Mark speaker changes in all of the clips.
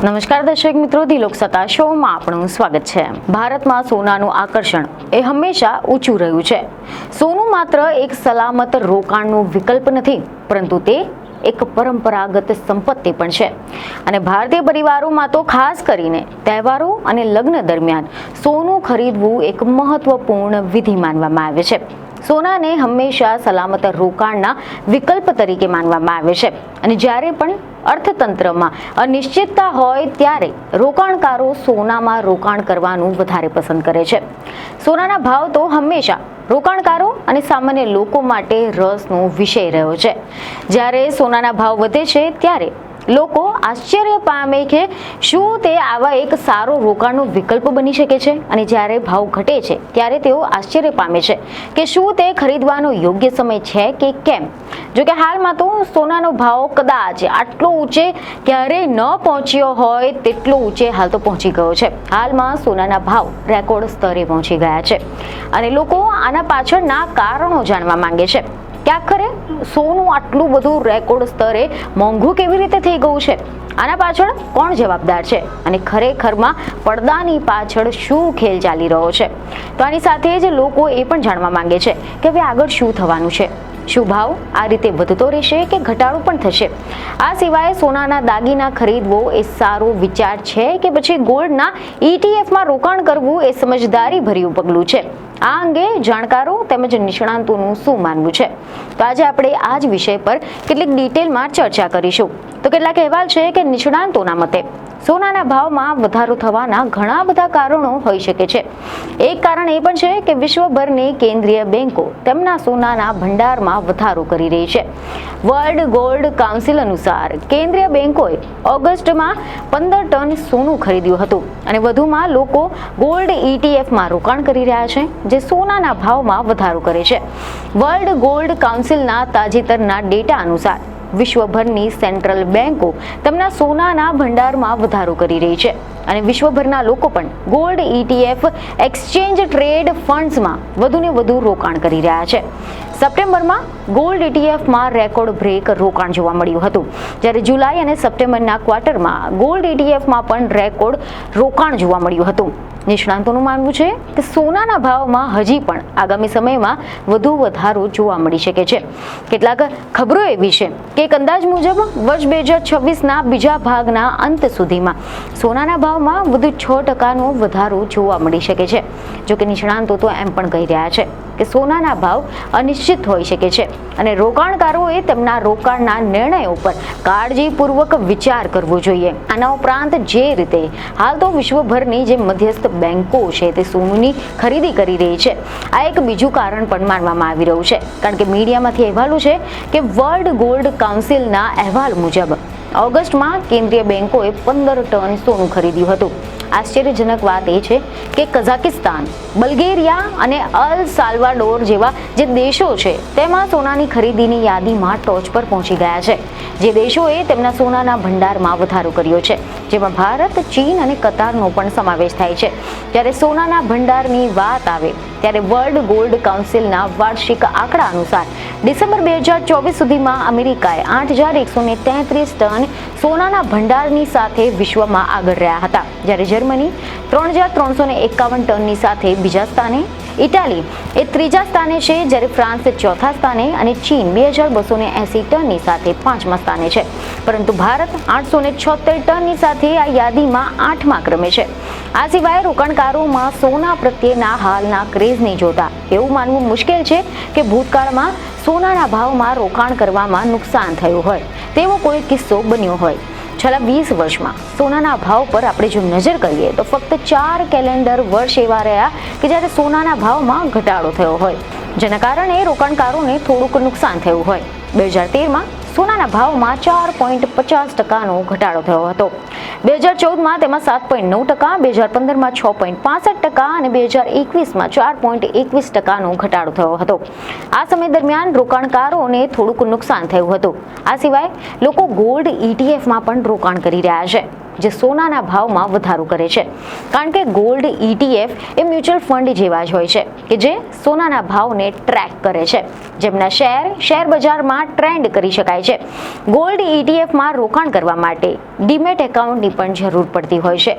Speaker 1: નમસ્કાર દર્શક મિત્રો, ધી લોકસત્તા શોમાં આપનું સ્વાગત છે. ભારતમાં સોનાનું આકર્ષણ એ હંમેશા ઊંચું રહ્યું છે. સોનું માત્ર એક સલામત રોકાણનો વિકલ્પ નથી, પરંતુ તે એક પરંપરાગત સંપત્તિ પણ છે. અને ભારતીય પરિવારોમાં તો ખાસ કરીને તહેવારો અને લગ્ન દરમિયાન સોનું ખરીદવું એક મહત્વપૂર્ણ વિધિ માનવામાં આવે છે. સોનાને હંમેશા સલામત રોકાણના વિકલ્પ તરીકે માનવામાં આવે છે અને જ્યારે પણ અર્થતંત્રમાં અનિશ્ચિતતા હોય ત્યારે રોકાણકારો સોનામાં રોકાણ કરવાનું વધારે પસંદ કરે છે. સોનાના ભાવ તો હંમેશા રોકાણકારો અને સામાન્ય લોકો માટે રસનો વિષય રહ્યો છે. જ્યારે સોનાના ભાવ વધે છે ત્યારે લોકો આશ્ચર્ય પામે કે શું તે આવા એક સારો રોકાણનો વિકલ્પ બની શકે છે, અને જ્યારે ભાવ ઘટે છે ત્યારે તેઓ આશ્ચર્ય પામે છે કે શું તે ખરીદવાનો યોગ્ય સમય છે કે કેમ. જો કે હાલમાં તો સોનાનો ભાવ કદાચ આટલો ઊંચે ક્યારેય ન પહોંચ્યો હોય તેટલો ઊંચે હાલ તો પહોંચી ગયો છે. હાલમાં સોનાના ભાવ રેકોર્ડ સ્તરે પહોંચી ગયા છે અને લોકો આના પાછળના કારણો જાણવા માંગે છે કે આખરે સોનું આટલું બધું રેકોર્ડ સ્તરે મોંઘું કેવી રીતે થઈ ગયું છે, આના પાછળ કોણ જવાબદાર છે અને ખરેખરમાં પડદાની પાછળ શું ખેલ ચાલી રહ્યો છે. તો આની સાથે જ લોકો એ પણ જાણવા માંગે છે કે હવે આગળ શું થવાનું છે. શું ભાવ આ રીતે વધતો રહેશે કે ઘટાડો પણ થશે? આ સિવાય સોનાના દાગીના ખરીદવો એ સારો વિચાર છે કે પછી ગોલ્ડના ETFમાં રોકાણ કરવું એ સમજદારી ભર્યું પગલું છે? આ અંગે જાણકારો તેમજ નિષ્ણાંતોનું શું માનવું છે? તો આજે આપણે આ જ વિષય પર કેટલીક ડિટેલમાં ચર્ચા કરીશું. તો કેટલાક અહેવાલ છે કે નિષ્ણાંતોના મતે સોનાના ભાવમાં વધારો થવાના ઘણા બધા કારણો હોઈ શકે છે. એક કારણ એ પણ છે કે વિશ્વભરની કેન્દ્રીય બેંકો તેમના સોનાના ભંડારમાં વધારો કરી રહી છે. વર્લ્ડ ગોલ્ડ કાઉન્સિલ અનુસાર કેન્દ્રીય બેંકોએ ઓગસ્ટમાં 15 ટન સોનું ખરીદ્યું હતું અને વધુમાં લોકો ગોલ્ડ ETFમાં રોકાણ કરી રહ્યા છે, જે સોનાના ભાવમાં વધારો કરે છે. વર્લ્ડ ગોલ્ડ કાઉન્સિલના તાજેતરના ડેટા અનુસાર વિશ્વભરની સેન્ટ્રલ બેંકો તેમના સોનાના ભંડારમાં વધારો કરી રહી છે અને વિશ્વભરના લોકો પણ ગોલ્ડ ETF એક્સચેન્જ ટ્રેડ ફંડ્સમાં વધુને વધુ રોકાણ કરી રહ્યા છે. સપ્ટેમ્બરમાં ગોલ્ડ ETFમાં રેકોર્ડ બ્રેક રોકાણ જોવા મળ્યું હતું, જ્યારે જુલાઈ અને સપ્ટેમ્બરના ક્વાર્ટરમાં ગોલ્ડ ETFમાં પણ રેકોર્ડ રોકાણ જોવા મળ્યું હતું. નિષ્ણાંતોનું માનવું છે કે સોનાના ભાવમાં હજી પણ આગામી સમયમાં વધુ વધારો જોવા મળી શકે છે. કેટલાક ખબરો એવી છે કે એક અંદાજ મુજબ વર્ષ 2026ના બીજા ભાગના અંત સુધીમાં સોનાના ભાવમાં વધુ 6% વધારો જોવા મળી શકે છે. જો કે નિષ્ણાંતો તો એમ પણ કહી રહ્યા છે કે સોનાના ભાવ અનિશ્ચિત હોઈ શકે છે અને રોકાણકારોએ તેમના રોકાણના નિર્ણયો પર કાળજીપૂર્વક વિચાર કરવો જોઈએ. આના ઉપરાંત જે રીતે હાલ તો વિશ્વભરની જે મધ્યસ્થ બેંકો છે તે સોનુની ખરીદી કરી રહી છે, આ એક બીજું કારણ પણ માનવામાં આવી રહ્યું છે. કારણ કે મીડિયામાંથી અહેવાલો છે કે વર્લ્ડ ગોલ્ડ કાઉન્સિલના અહેવાલ મુજબ ઓગસ્ટમાં કેન્દ્રીય બેંકોએ 15 ટન સોનું ખરીદ્યું હતું. આશ્ચર્યજનક વાત એ છે કે કઝાકિસ્તાન, બલ્ગેરિયા અને અલ સાલ્વાડોર જેવા જે દેશો છે તેમાં સોનાની ખરીદીની યાદીમાં ટોચ પર પહોંચી ગયા છે. જે દેશોએ તેમના સોનાના ભંડારમાં વધારો કર્યો છે, જેમાં ભારત, ચીન અને કતારનો પણ સમાવેશ થાય છે. જ્યારે સોનાના ભંડારની વાત આવે ત્યારે વર્લ્ડ ગોલ્ડ કાઉન્સિલના વાર્ષિક આંકડા અનુસાર ડિસેમ્બર 2024 સુધીમાં અમેરિકાએ 8,133 ટન સોનાના ભંડારની સાથે વિશ્વમાં આગળ રહ્યા હતા, જ્યારે જર્મની 3,351 ટનની સાથે બીજા સ્થાને, ઇટાલી એ ત્રીજા સ્થાને છે, જ્યારે ફ્રાન્સ ચોથા સ્થાને અને ચીન 2,280 ટનની સાથે પાંચમા સ્થાને છે. પરંતુ ભારત 876 ટનની સાથે આ યાદીમાં 8મા ક્રમે છે. આ સિવાય રોકાણકારોમાં સોના પ્રત્યેના હાલના ક્રેઝને જોતા એવું માનવું મુશ્કેલ છે કે ભૂતકાળમાં સોનાના ભાવમાં રોકાણ કરવામાં નુકસાન થયું હોય તેવો કોઈ કિસ્સો બન્યો હોય. છેલ્લા 20 વર્ષમાં સોનાના ભાવ પર આપણે જો નજર કરીએ તો ફક્ત 4 કેલેન્ડર વર્ષ એવા રહ્યા કે જ્યારે સોનાના ભાવમાં ઘટાડો થયો હોય, જેના કારણે રોકાણકારોને થોડુંક નુકસાન થયું હોય. 2013માં સોનાના ભાવમાં 4.50%નો ઘટાડો થયો હતો. 2014માં તેમાં 7.9%, 2015માં 6.65% અને 2021માં 4.21%નો ઘટાડો થયો હતો. આ સમય દરમિયાન રોકાણકારોને થોડુંક નુકસાન થયું હતું. આ સિવાય લોકો ગોલ્ડ ETFમાં પણ રોકાણ કરી રહ્યા છે. જે સોનાના ભાવમાં વધારો કરે છે. કારણ કે ગોલ્ડ ETF એ મ્યુચ્યુઅલ ફંડ જેવા જ હોય છે કે જે સોનાના ભાવને ટ્રેક કરે છે, જેમના શેર બજારમાં ટ્રેન્ડ કરી શકાય છે. ગોલ્ડ ETFમાં રોકાણ કરવા માટે ડીમેટ એકાઉન્ટની પણ જરૂર પડતી હોય છે.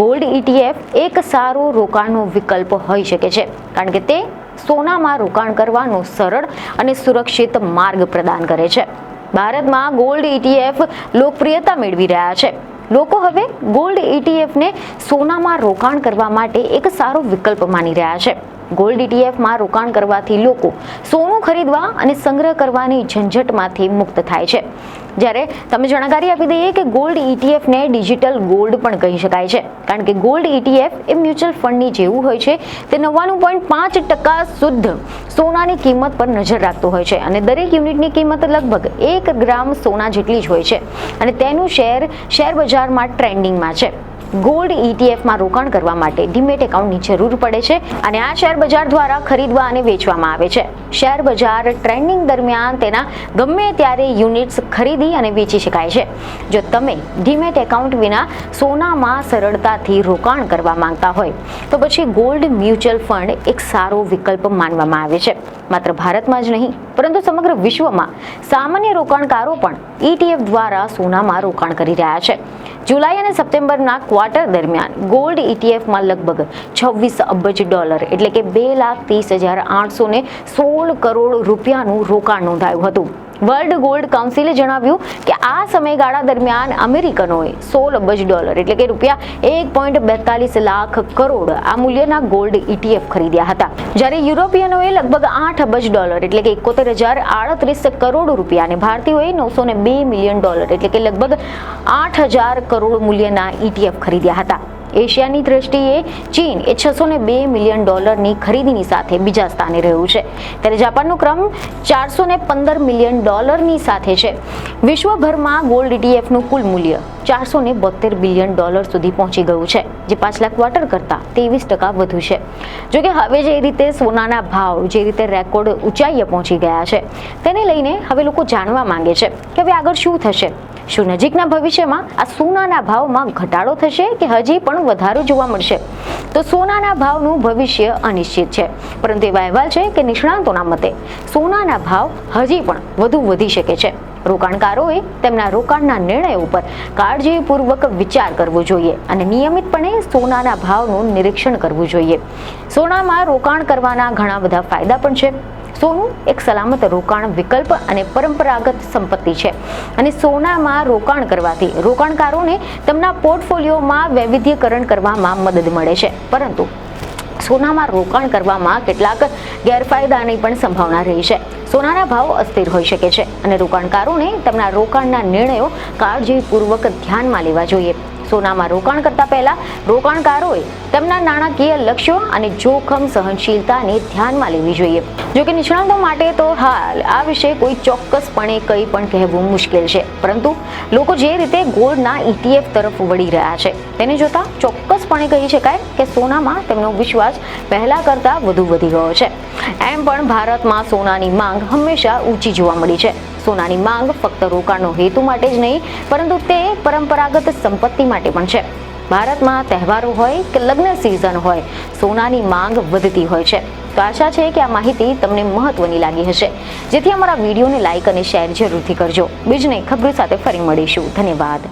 Speaker 1: ગોલ્ડ ETF એક સારો રોકાણનો વિકલ્પ હોઈ શકે છે કારણ કે તે સોનામાં રોકાણ કરવાનો સરળ અને સુરક્ષિત માર્ગ પ્રદાન કરે છે. ભારતમાં ગોલ્ડ ETF લોકપ્રિયતા મેળવી રહ્યા છે. લોકો હવે ગોલ્ડ ETFને સોનામાં રોકાણ કરવા માટે એક સારો વિકલ્પ માની રહ્યા છે. ગોલ્ડ ETFમાં રોકાણ કરવાથી લોકો સોનું ખરીદવા અને સંગ્રહ કરવાની ઝંઝટમાંથી મુક્ત થાય છે. જ્યારે તમે જાણકારી આપી દઈએ કે ગોલ્ડ ETFને ડિજિટલ ગોલ્ડ પણ કહી શકાય છે કારણ કે ગોલ્ડ ETF એ મ્યુચ્યુઅલ ફંડની જેવું હોય છે. તે 99.5% શુદ્ધ સોનાની કિંમત પર નજર રાખતું હોય છે અને દરેક યુનિટની કિંમત લગભગ 1 ગ્રામ સોના જેટલી જ હોય છે અને તેનું શેર બજારમાં ટ્રેન્ડિંગમાં છે. ગોલ્ડ ETFમાં રોકાણ કરવા માટે ડીમેટ એકાઉન્ટની જરૂર પડે છે અને આ શેર બજાર દ્વારા ખરીદવા અને વેચવામાં આવે છે. શેર બજાર ટ્રેન્ડિંગ દરમિયાન તેના ગમે ત્યારે યુનિટ્સ ખરીદી અને વેચી શકાય છે. જો તમે ડીમેટ એકાઉન્ટ વિના સોનામાં સરળતાથી રોકાણ કરવા માંગતા હોય તો પછી ગોલ્ડ મ્યુચ્યુઅલ ફંડ એક સારો વિકલ્પ માનવામાં આવે છે. માત્ર ભારતમાં જ નહીં પરંતુ સમગ્ર વિશ્વમાં સામાન્ય રોકાણકારો પણ ETF દ્વારા સોનામાં રોકાણ કરી રહ્યા છે. જુલાઈ અને સપ્ટેમ્બરના ક્વાર્ટર દરમિયાન ગોલ્ડ ETFમાં લગભગ $26 અબજ એટલે કે 2,30,816 કરોડ રૂપિયાનું રોકાણ નોંધાયું હતું. વર્લ્ડ ગોલ્ડ કાઉન્સિલે જણાવ્યું કે આ સમયગાળા દરમિયાન અમેરિકનોએ $16 અબજ એટલે કે રૂપિયા 1.42 લાખ કરોડ આ મૂલ્યના ગોલ્ડ ETF ખરીદ્યા હતા. જ્યારે યુરોપિયનોએ લગભગ $8 અબજ એટલે કે 71,038 કરોડ રૂપિયા અને ભારતીયોએ $902 મિલિયન એટલે કે લગભગ 8,000 કરોડ મૂલ્યના ETF ખરીદ્યા હતા. એશિયાની દ્રષ્ટિએ ચીન એ $602 મિલિયન ખરીદીની સાથે બીજા સ્થાને રહ્યું છે, ત્યારે જાપાનનો ક્રમ $415 મિલિયન સાથે છે. વિશ્વભરમાં ગોલ્ડ ETFનું કુલ મૂલ્ય $472 બિલિયન સુધી પહોંચી ગયું છે, જે પાછલા ક્વાર્ટર કરતાં 23% વધુ છે. જોકે હવે જે રીતે સોનાના ભાવ જે રીતે રેકોર્ડ ઊંચાઈએ પહોંચી ગયા છે તેને લઈને હવે લોકો જાણવા માંગે છે કે હવે આગળ શું થશે. શું નજીકના ભવિષ્યમાં આ સોનાના ભાવમાં ઘટાડો થશે કે હજી પણ વધારો જોવા મળશે? તો સોનાના ભાવનું ભવિષ્ય અનિશ્ચિત છે, પરંતુ એવા અહેવાલ છે કે નિષ્ણાતોના મતે સોનાના ભાવ હજી પણ વધુ વધી શકે છે. રોકાણકારોએ તેમના રોકાણના નિર્ણયો ઉપર કાળજીપૂર્વક વિચાર કરવો જોઈએ અને નિયમિતપણે સોનાના ભાવનું નિરીક્ષણ કરવું જોઈએ. સોનામાં રોકાણ કરવાના ઘણા બધા ફાયદા પણ છે. સોનું એક સલામત રોકાણ વિકલ્પ અને પરંપરાગત સંપત્તિ છે અને સોનામાં રોકાણ કરવાથી રોકાણકારોને તેમના પોર્ટફોલિયોમાં વૈવિધ્યકરણ કરવામાં મદદ મળે છે, પરંતુ સોનામાં રોકાણ કરવામાં કેટલાક ગેરફાયદાની પણ સંભાવના રહી છે. સોનાના ભાવ અસ્થિર હોઈ શકે છે અને રોકાણકારોને તેમના રોકાણના નિર્ણયો કાળજીપૂર્વક ધ્યાનમાં લેવા જોઈએ. સોનામાં રોકાણ કરતા પહેલા રોકાણકારોએ તેમના નાણાકીય લક્ષ્યો અને જોખમ સહનશીલતાને ધ્યાનમાં લેવી જોઈએ. જોકે નિષ્ણાતો માટે તો હાલ આ વિશે કોઈ ચોક્કસપણે કંઈ પણ કહેવું મુશ્કેલ છે, પરંતુ લોકો જે રીતે ગોલ્ડના ETF તરફ વળી રહ્યા છે તેને જોતા ચોક્કસપણે કહી શકાય કે સોનામાં તેમનો વિશ્વાસ પહેલા કરતાં વધુ વધી ગયો છે. એમ પણ ભારતમાં સોનાની માંગ હંમેશા ઊંચી જોવા મળી છે. સોનાની માંગ ફક્ત રોકાણનો હેતુ માટે જ નહીં પરંતુ તે પરંપરાગત સંપત્તિ માટે પણ છે. ભારતમાં તહેવારો હોય કે લગ્ન સિઝન હોય, સોનાની માંગ વધતી હોય છે. તો આશા છે કે આ માહિતી તમને મહત્વની લાગી હશે, જેથી અમારા વિડીયોને લાઇક અને શેર જરૂરથી કરજો. બીજી નઈ ખબરો સાથે ફરી મળીશું. ધન્યવાદ.